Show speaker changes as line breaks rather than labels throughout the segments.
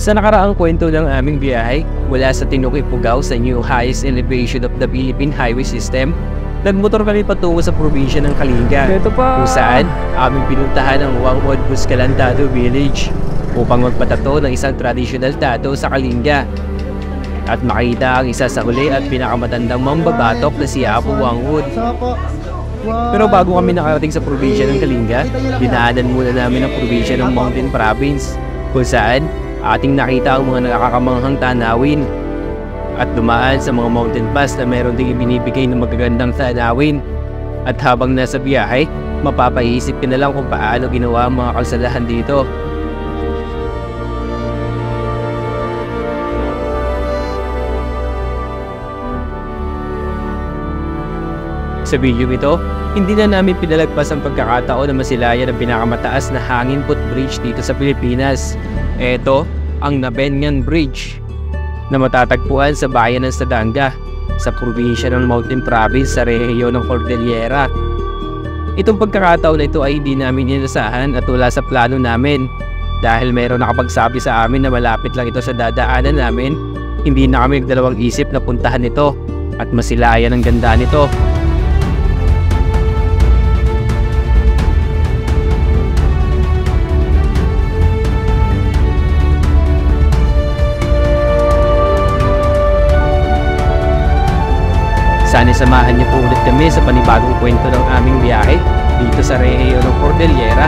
Sa nakaraang kwento ng aming biyahe mula sa Tinuki, Pugao sa new highest elevation of the Philippine highway system, nagmotor kami patungo sa probinsya ng Kalinga, kung saan aming pinuntahan ang Wangwod Buscalan Tattoo Village upang magpatato ng isang traditional tattoo sa Kalinga at makita ang isa sa huli at pinakamatandang mambabatok na si Apo Wangwod. Pero bago kami nakarating sa probinsya ng Kalinga, dinaanan muna namin ang probinsya ng Mountain Province, kung saan ating nakita ang mga nakakamanghang tanawin at dumaan sa mga mountain pass na meron ding ibinibigay ng magagandang tanawin. At habang nasa biyahe, mapapaisip ka na lang kung paano ginawa ang mga kalsadahan dito. Sa video ito, hindi na namin pinalagpas ang pagkakataon na masilayan ang pinakamataas na hangin footbridge dito sa Pilipinas. Ito ang Nabengan Bridge na matatagpuan sa bayan ng Sadanga sa probinsya ng Mountain Province sa rehiyon ng Cordillera. Itong pagkakataon na ito ay hindi namin inasahan at wala sa plano namin. Dahil mayroon nakapagsabi sa amin na malapit lang ito sa dadaanan namin, hindi na kami nagdalawang isip na puntahan ito at masilayan ang ganda nito. Sana samahan niyo po ulit kami sa panibagong kwento ng aming biyahe dito sa rehiyon ng Cordillera.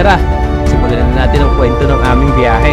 Tara, simulan na natin ang kwento ng aming biyahe.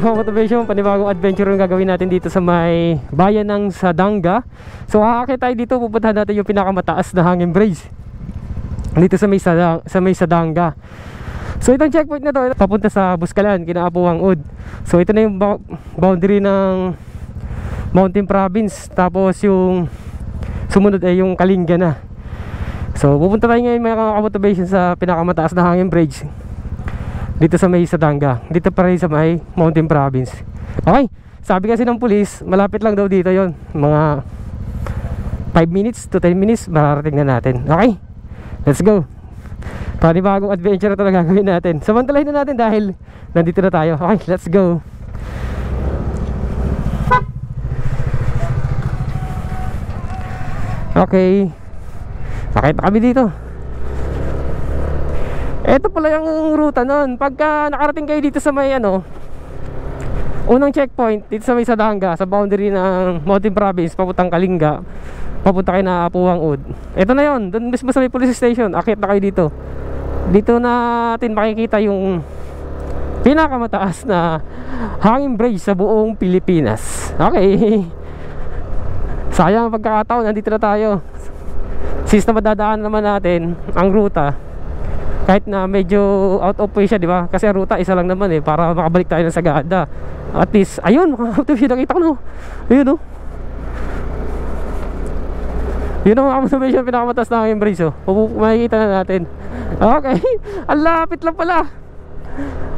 Motivation, panibagong adventure yung gagawin natin dito sa may bayan ng Sadanga. So aakit tayo dito, pupuntahan natin yung pinakamataas na hangin bridge dito sa may Sadanga. So itong checkpoint na to papunta sa Buscalan, kina Apo Wangwod. So ito na yung boundary ng Mountain Province. Tapos yung sumunod ay yung Kalinga na. So pupunta tayo ngayon mga motivation sa pinakamataas na hangin bridge dito sa may Sadanga, dito pa rin sa may Mountain Province. Okay, sabi kasi ng pulis, malapit lang daw dito yon, mga 5 minutes to 10 minutes mararating na natin. Okay, let's go. Panibagong adventure na ito na gagawin natin. Samantalahin na natin dahil nandito na tayo. Okay, let's go. Okay, nakita kami dito. Ito pala yung ruta nun. Pagka nakarating kayo dito sa may unang checkpoint dito sa may Sadanga, sa boundary ng Mountain Province papuntang Kalinga, papunta kayo na Apo Wangwod. Ito na yon, doon mismo sa may police station. Akit na kayo dito. Dito natin makikita yung pinakamataas na hangin bridge sa buong Pilipinas. Okay. Sayang ang pagkakataon, nandito na tayo. Since na madadaan naman natin ang ruta, kahit na medyo out of way siya, di ba? Kasi ang ruta isa lang naman para makabalik tayo ng Sagada. At least, ayun, nakita ko no. Ayun no. Yun ang mga pinakamataas na hangin bridge. Makikita na natin. Okay, ang lapit lang pala.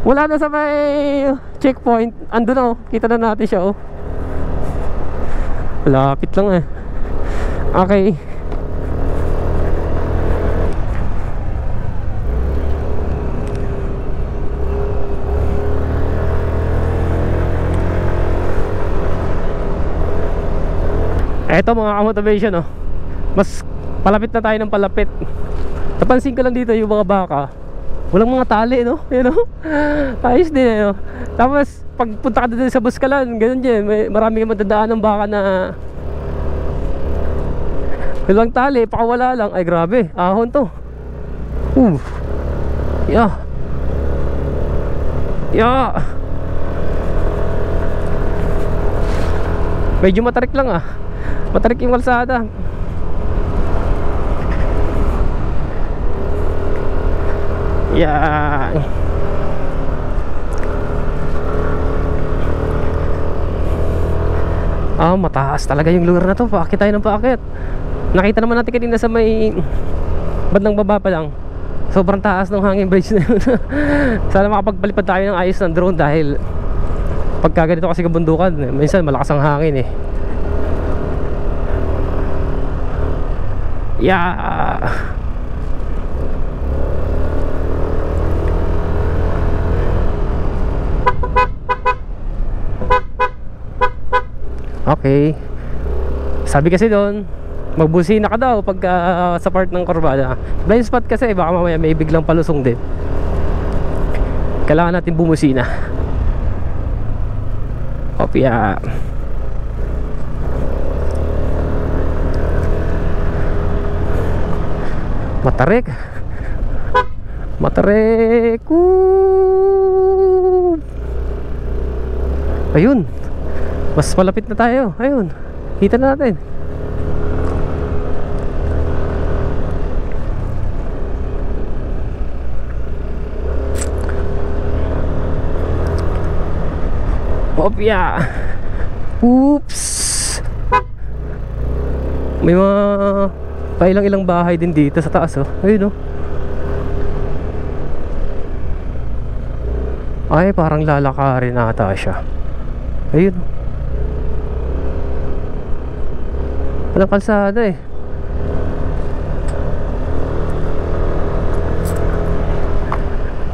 Wala na sa may checkpoint. Ando na kita na natin siya lapit lang Okay. Eto mga motivation mas palapit na tayo ng palapit. Napansin ko lang dito yung mga baka, walang mga tali ayos din Tapos pagpunta ka dito sa Buscalan, ganun din, marami kang madadaan ng baka na walang tali, pakawala lang. Ay grabe, ahon to. Yeah. Yeah. Medyo matarik lang ah. Matarik yung kalsada. Yeah. Mataas talaga yung lugar na to. Paakit tayo ng paakit. Nakita naman natin kanina sa may bandang baba pa lang. Sobrang taas ng hanging bridge na yun. Sana makapagpalipad tayo ng ayos ng drone dahil pagka ganito kasi kabundukan, minsan malakas ang hangin eh. Yeah. Okay. Sabi kasi doon, magbusina ka daw pagka sa part ng kurbada. Blind spot kasi, baka mamaya may biglang palusong din. Kailangan natin bumusina. Kopya. Matarik. Matarik. Ayun. Mas malapit na tayo. Ayun. Kita na natin. Opya. Oops. May mga pailang-ilang bahay din dito sa taas oh. Ayun oh. Ay, parang lalakarin ata siya. Ayun oh. Walang kalsada eh.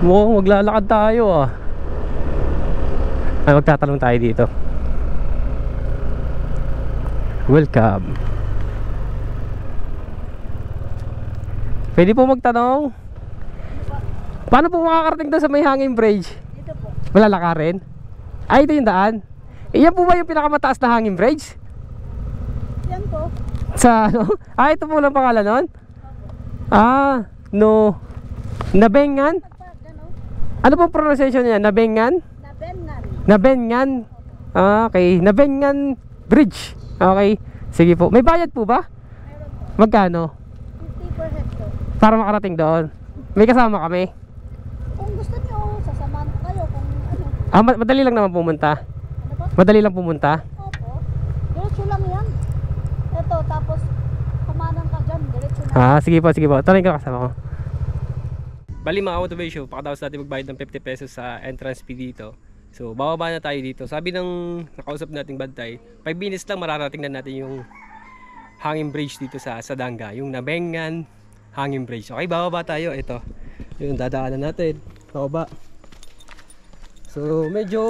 Mukhang maglalakad tayo ah. Ay, magtatanong tayo dito. Welcome. Pwede po magtanong? Paano po makakarating doon sa may hanging bridge?
Dito po.
Malalakarin? Ay, ito yung daan. Iyan po ba yung pinakamataas na hanging bridge?
Yan po.
Sa ano? Ah, ito po lang pangalan nun? Ah, no. Nabengan? Ano po pronunciation niya? Nabengan?
Nabengan.
Nabengan. Ah, okay. Nabengan Bridge. Okay. Sige po. May bayad po ba?
Meron po.
Magkano?
50 per head po.
Para makarating doon. May kasama kami.
Kung gusto nyo, sasamahan ko kayo kung ano.
Madali lang naman pumunta.
Ano ba?
Madali lang pumunta.
Opo. Diretso lang yan. Ito, tapos kumanan ka dyan. Diretso lang.
Sige po, sige po. Tanong ka kasama ko. Bali mga motivation, pakatapos natin magbayad ng 50 pesos sa entrance fee dito. So, bababa na tayo dito. Sabi ng nakausap nating bantay, 5 minutes lang mararating na natin yung hanging bridge dito sa Sadanga. Yung Nabengan hanging bridge. Okay, bababa tayo. Ito. Yung dadaanan natin. Bababa. So, medyo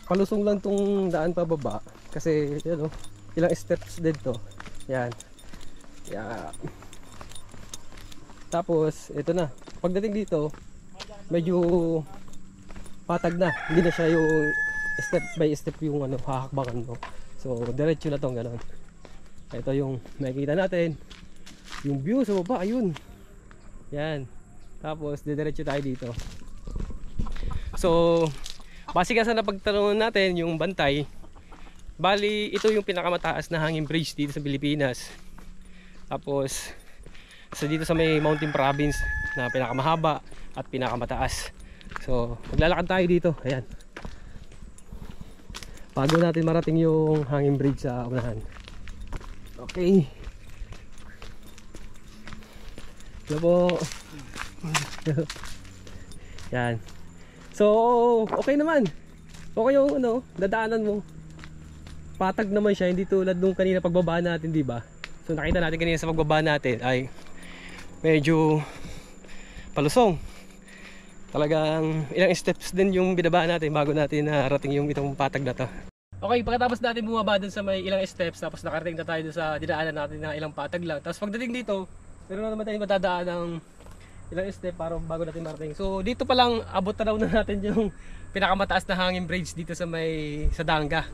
palusong lang tong daan pababa. Kasi, yun o, ilang steps din to. Yan. Yan. Tapos, ito na. Pagdating dito, medyo patag na. Hindi na siya yung step by step yung ano, hahakbangan mo. So, diretso na tong gano'n. Ito yung makikita natin. Yung view sa baba, ayun. Yan. Tapos, diretso tayo dito. So, base ka sa napagtanungan natin, yung bantay, bali, ito yung pinakamataas na hanging bridge dito sa Pilipinas. Tapos, dito sa may mountain province na pinakamahaba at pinakamataas. So maglalakad tayo dito. Ayan, bago natin marating yung hanging bridge sa unahan. Okay. Hello po. Yan. So okay naman. Okay yung ano, dadaanan mo. Patag naman siya, hindi tulad nung kanina pagbaba natin, di ba? So nakita natin kanina sa pagbaba natin ay medyo palusong. Talagang ilang steps din yung binaba natin bago natin narating yung itong patag na to. Okay, pagkatapos natin bumaba dun sa may ilang steps, tapos nakarating na tayo dun sa dinaanan natin na ilang patag lang. Tapos pagdating dito, meron na naman tayo matadaan ng ilang step para bago natin marating. So dito pa lang abot na daw na natin yung pinakamataas na hanging bridge dito sa may Sadanga.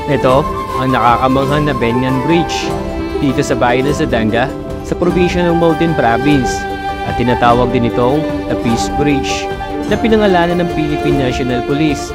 Ito ang nakakamanghang na Benyan Bridge dito sa bayan ng Sadanga sa probinsya ng Mountain Province at tinatawag din itong the Peace Bridge na pinangalanan ng Philippine National Police.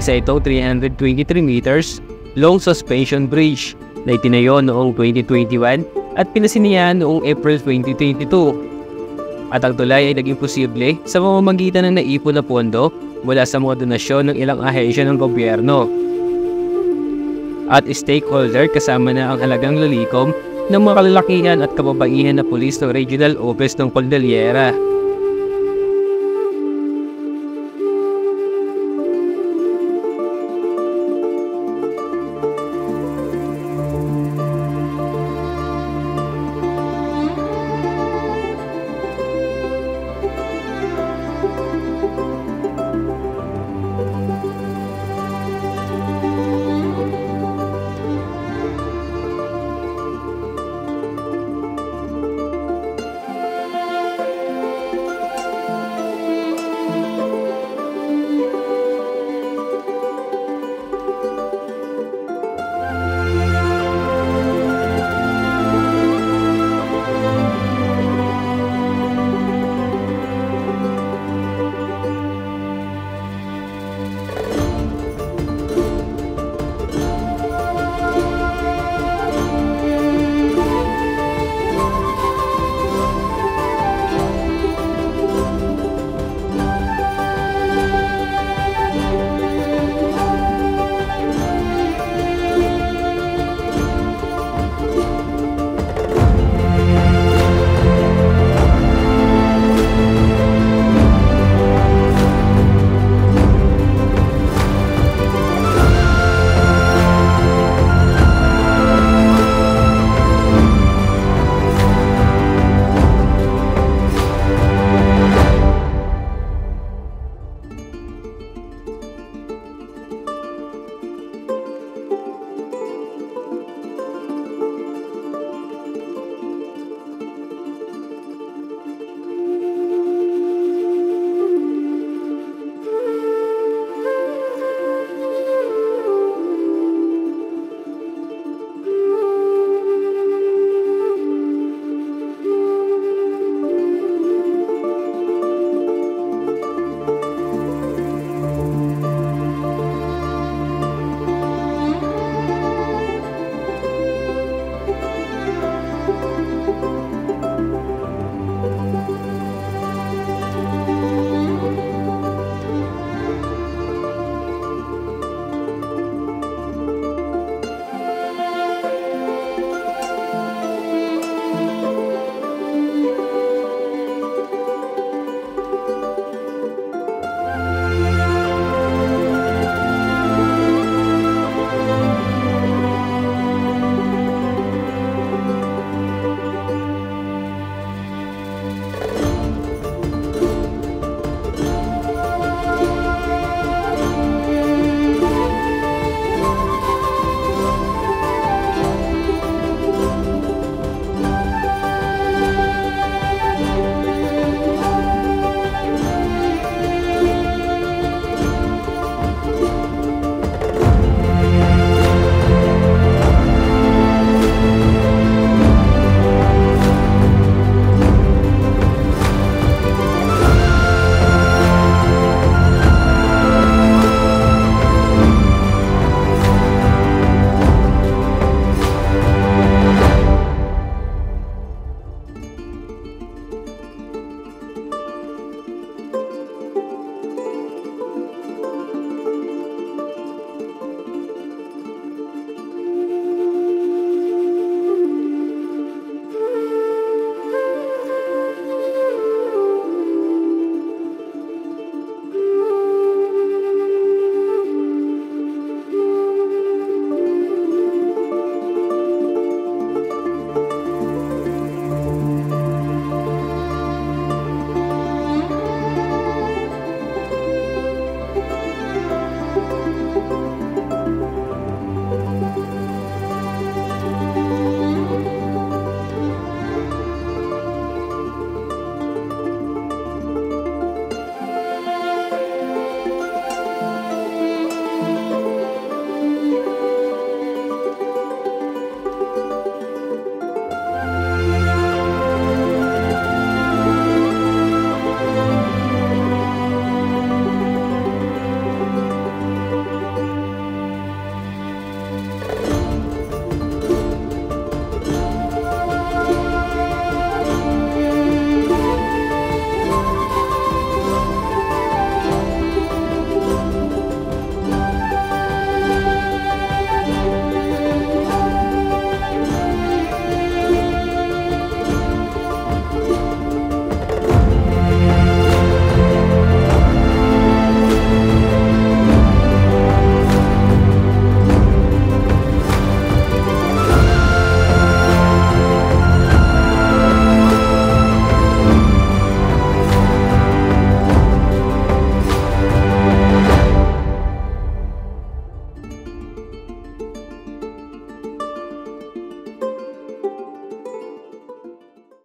Isa itong 323 meters long suspension bridge na itinayo noong 2021 at pinasinihan noong April 2022. At ang tulay ay naging posible sa pamamagitan ng naipon na pondo mula sa mga donasyon ng ilang ahensya ng gobyerno at stakeholder kasama na ang halagang lalikom ng mga kalalakihan at kababaihan na pulis ng Regional Office ng Cordillera.